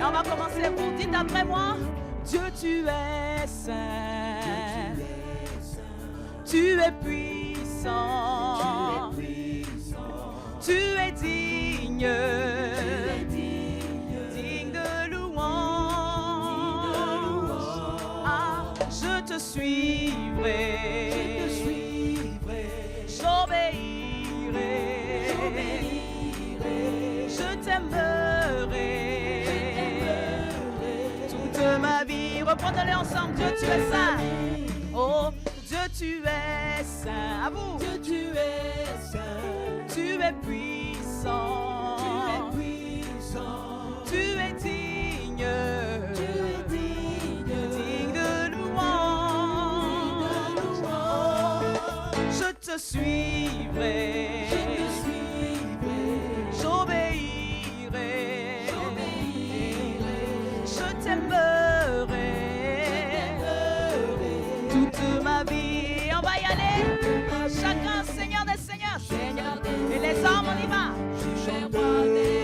on va commencer. Vous dites après moi, Dieu, tu es saint. Tu es puissant. Tu es digne. Digne de louange. Ah, je te suivrai. J'obéirai. Je t'aimerai. Toute ma vie, reprenons-les ensemble. Dieu, tu es saint. Oh, Dieu, tu es saint. À vous. Dieu, tu es saint. Tu es puissant. Tu es digne. Digne de louange. Oh, je te suivrai. J'obéirai. Je t'aimerai. Toute ma vie. On va y aller. Chacun, Seigneur des Seigneurs. Et les hommes, on y va.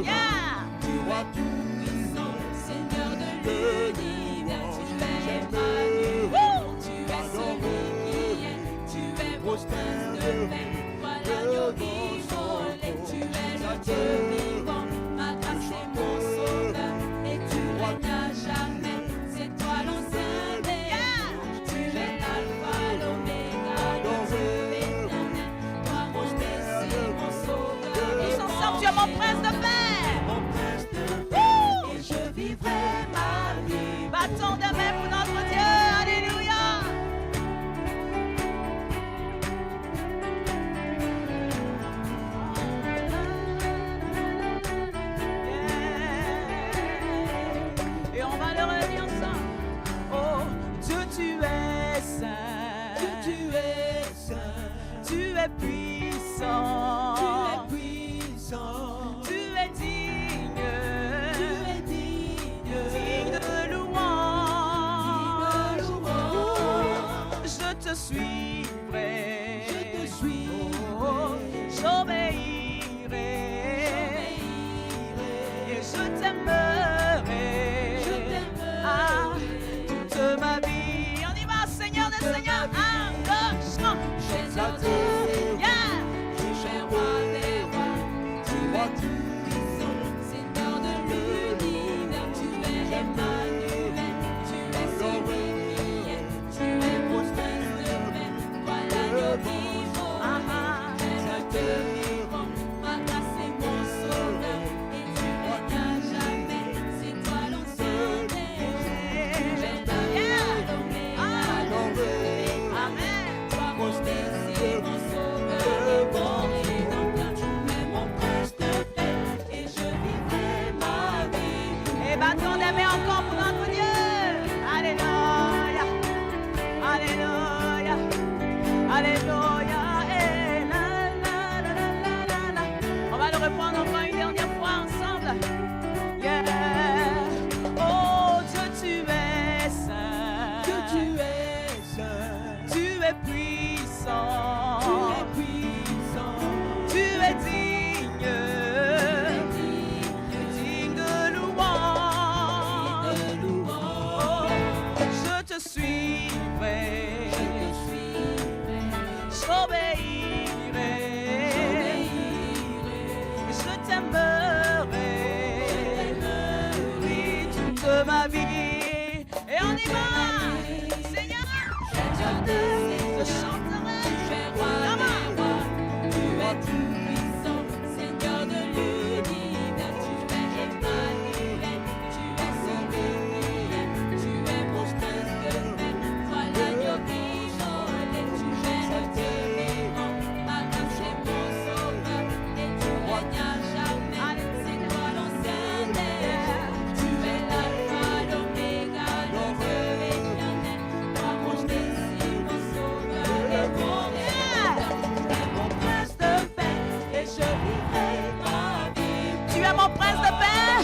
Yeah. Tu roi tout-puissant, Seigneur de l'univers, tu es Emmanuel, tu es celui qui est, tu es mon prince de paix, voilà Yogi Molek, tu es le Dieu vivant, ma grâce est mon sauveur, et tu règnes à jamais, c'est toi l'ancien des anges, tu es l'alpha, l'oméga, le Dieu éternel, toi mon Messie, mon sauveur, Tous ensemble, tu es mon prince de paix. Battons des mains pour notre Dieu. Alléluia. Yeah. Et on va le redire ensemble. Oh, Dieu, tu es saint. Dieu, tu es saint. Tu es puissant. Tu es puissant. Tu es digne. Tu es digne. Digne de louange. Je te suivrai. Oh, j'obéirai. Et je t'aimerai. Ah, toute ma vie. On y va, Seigneur des Seigneurs. Un, deux, chant. Yeah. Tu es roi des rois. Tu es tout-puissant, Seigneur de l'univers. Tu es Emmanuel. Tu es celui qui est. Tu es mon prince de paix. Voilà Yogi Molek. Tu es le Dieu vivant. Ma grâce est mon sauveur. Et tu règnes à jamais. C'est toi l'ancien des anges. Tu es l'alpha, l'oméga, le Dieu éternel. Toi mon Messie, mon sauveur et mon rédempteur. Tu es mon prince de paix. Et je vivrai ma vie. Et battons des mains encore pour notre Dieu. Alléluia. Alléluia. Alléluia. Et la, la, la, la, la, la. On va le reprendre encore une dernière fois ensemble. Yeah. Oh, Dieu, tu es saint. Dieu, tu es saint. Tu es puissant. Tu es puissant. Tu es digne. Digne de louange. Oh, je te suivrai. J'obéirai. Je t'aimerai. Oui, toute ma vie. Et on y va. Seigneur, je chanterai. Tu es roi des rois. Tu es tout-puissant, Seigneur de l'univers. Tu es Emmanuel. Tu es celui qui est. Tu es mon prince de paix. Voilà Yogi Molek. Tu es le Dieu vivant. Ma grâce est mon sauveur. Et tu règnes à jamais. C'est toi l'ancien des anges. Tu es l'alpha, l'oméga, le Dieu éternel. Toi mon Messie, mon sauveur et mon rédempteur. Tu es mon prince de paix. Et je vivrai ma vie. Tu es mon prince de paix.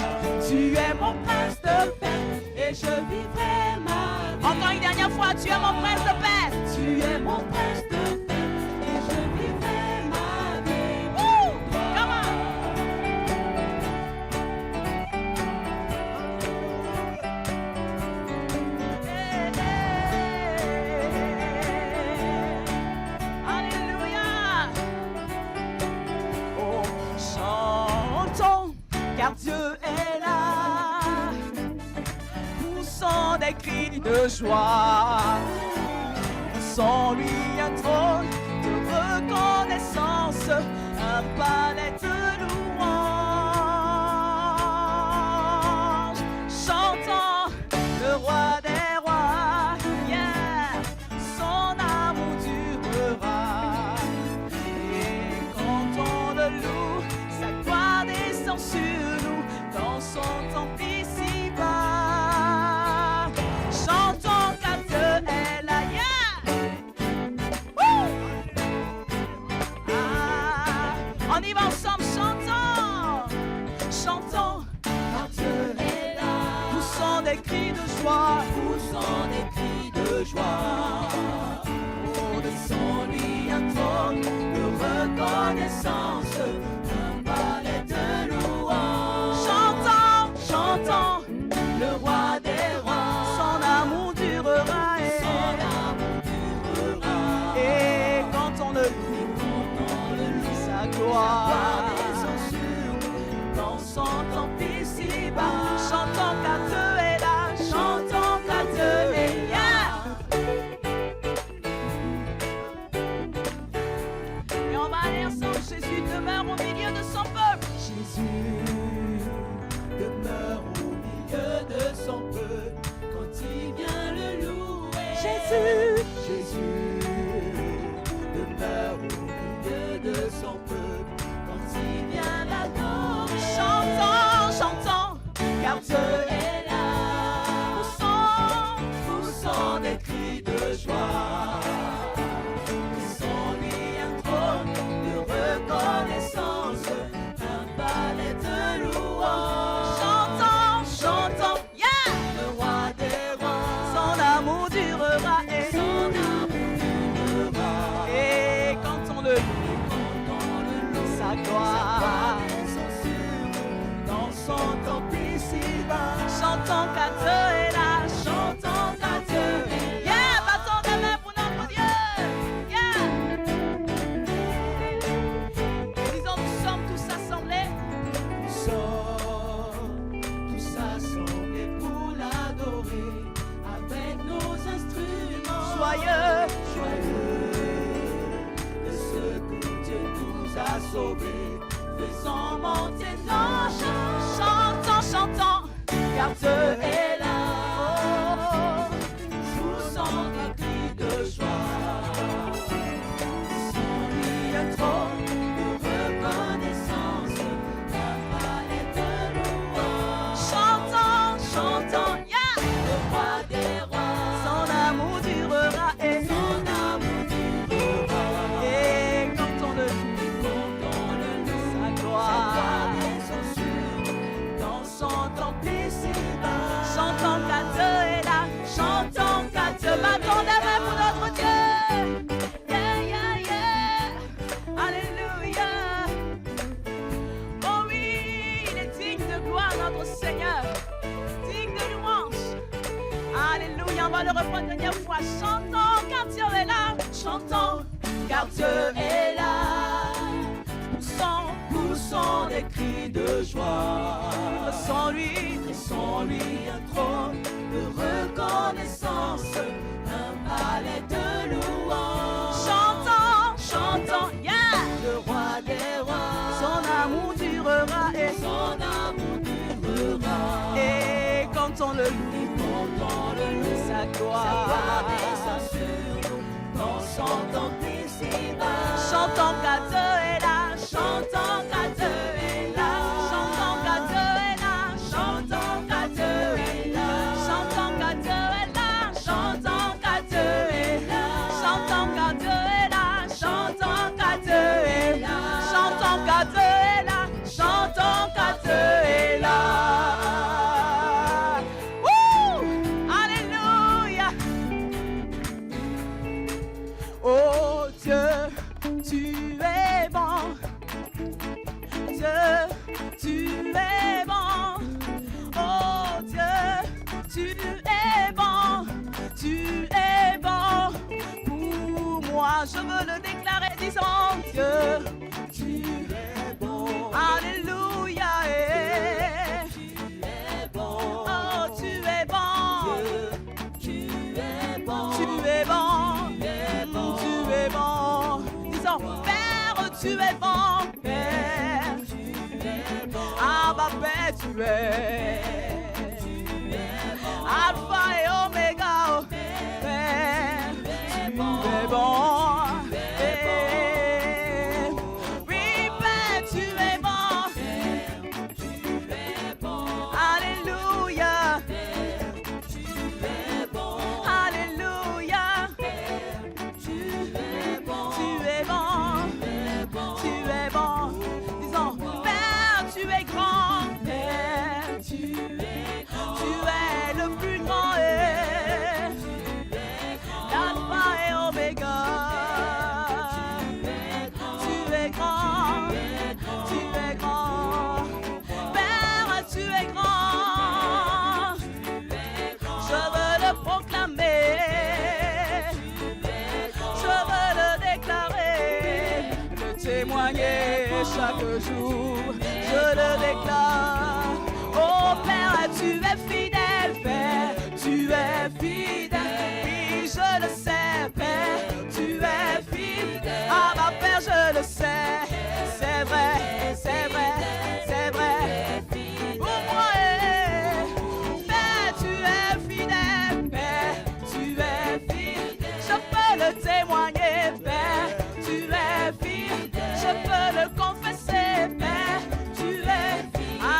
Tu es mon prince de paix. Et je vivrai ma vie. Encore une dernière fois, tu es mon prince de paix. Tu es mon prince de paix. Et je vivrai ma vie. Come on. des cris de joie. Sans lui un trône de reconnaissance, un palais de louange. Chantons le roi des rois, yeah, son amour durera. Et quand on le loue, sa gloire descend sur nous dans son temple ici-bas. Chantons car Dieu est là, yeah. Woo! Ah, on y va ensemble, chantons, chantons car Dieu est là. Poussons des cris de joie, poussons des cris de joie. Oh, de son lui un trône de reconnaissance, un palais de louange. Chantons, chantons le roi des rois, son amour durera, et quand on le loue, sa gloire descend sur nous dans son temple ici-bas. Chantons car Dieu est là, chantons car Dieu est là. Et on va aller ensemble, Jésus demeure au milieu de son peuple. Jésus demeure au milieu de son peuple quand il vient le louer. Jésus demeure au milieu de son peuple quand il vient l'adorer. Chantons, chantons, car Dieu est là. Poussons des cris de joie. Sans lui un trône de reconnaissance, un palais de louange. Chantons, chantons, yeah, le roi des rois, son amour durera, et quand on le loue, sa gloire dans son temple ici-bas. Chantons car Dieu est là, chantons car Dieu est là. Yeah, battons des mains pour notre Dieu. Yeah. Disons, nous sommes tous assemblés. Nous sommes tous assemblés pour l'adorer avec nos instruments. Joyeux, joyeux de ce que Dieu nous a sauvés. Faisons monter nos chants. Chantons, chantons, car Dieu est là. Poussons des cris de joie. Sans lui un trône de reconnaissance, un palais de louange. Chantons, chantons, yeah, le roi des rois, son amour durera, et quand on le loue, sa gloire descend sur nous dans son temple ici-bas. Chantons car Dieu est là, chantons car Dieu, battons des mains pour notre Dieu. Yeah, yeah, yeah, alléluia. Oh oui, il est digne de gloire, notre Seigneur, digne de louange. Alléluia, on va le reprendre une dernière fois. Chantons car Dieu est là, chantons car Dieu est là. Poussons des cris de joie. Sans lui un trône de reconnaissance, un palais de louange. Chantons, chantons, yeah, le roi des rois, son amour durera, et quand on le loue, sa gloire descend sur nous dans son temple ici-bas. Chantons car Dieu est là, chantons car Dieu est là, chantons car Dieu est là, chantons car Dieu est là, chantons car Dieu est là, chantons car Dieu est là, chantons car Dieu est là, chantons car Dieu est là, chantons car Dieu est là, chantons car Dieu est là. Woo! Alléluia. Oh Dieu, tu es bon. Dieu, tu es bon. Oh Dieu, tu es bon. Tu es bon. Pour moi, je veux le déclarer, disons Dieu, tu es bon. Alléluia. Tu es bon. Oh, tu es bon. Dieu, tu es bon, Père. Abba, Père, tu es. Alpha et Omega, oh, Père, tu es bon. Oui, Père, tu es bon. Alléluia. Alléluia. Tu es bon. Tu es bon. Disons, Père, tu es grand. Père, tu es le plus grand. L'alpha et Oméga. Tu es grand. Tu es grand. Père, tu es grand. Je veux le proclamer. Je veux le déclarer. Le témoigner chaque jour. Je le déclare. Oh Père, tu es fidèle, Père. Tu es fidèle. Oui, je le sais, Père. Tu es fidèle. Ah, ma Père, je le sais. C'est vrai, c'est vrai, c'est vrai. Pour moi, Père, tu es fidèle, Père. Tu es fidèle. Je peux le témoigner, Père. Tu es fidèle. Je peux le confesser, Père. Tu es fidèle.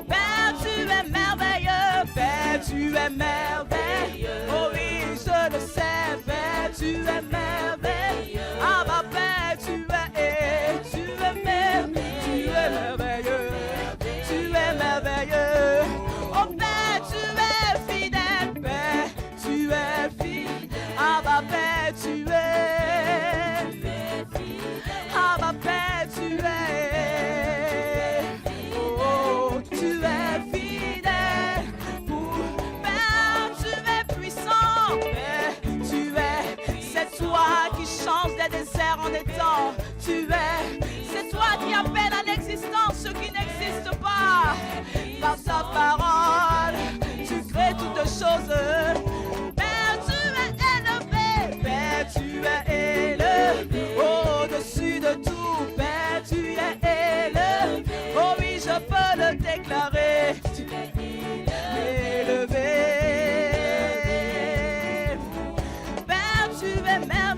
Père, tu es merveilleux, Père, tu es merveilleux. Oh oui, je le sais, Père, tu es merveilleux. Ah, ma Père, tu es merveilleux. Tu es merveilleux. Tu es merveilleux. Oh Père, tu es fidèle, Père, tu es fidèle. Ah, ma Père, tu es. Ah, ma Père, tu es. Oh, tu es fidèle. Père, tu es puissant. Père, tu es. C'est toi qui changes des déserts en étangs. C'est toi qui appelles à l'existence ce qui n'existe pas. Par ta parole, tu crées toutes choses. Père, tu es élevé. Père, tu es élevé. Au-dessus de tout, Père, tu es élevé. Oh oui, je peux le déclarer. Tu es élevé. Père, tu es merveilleux.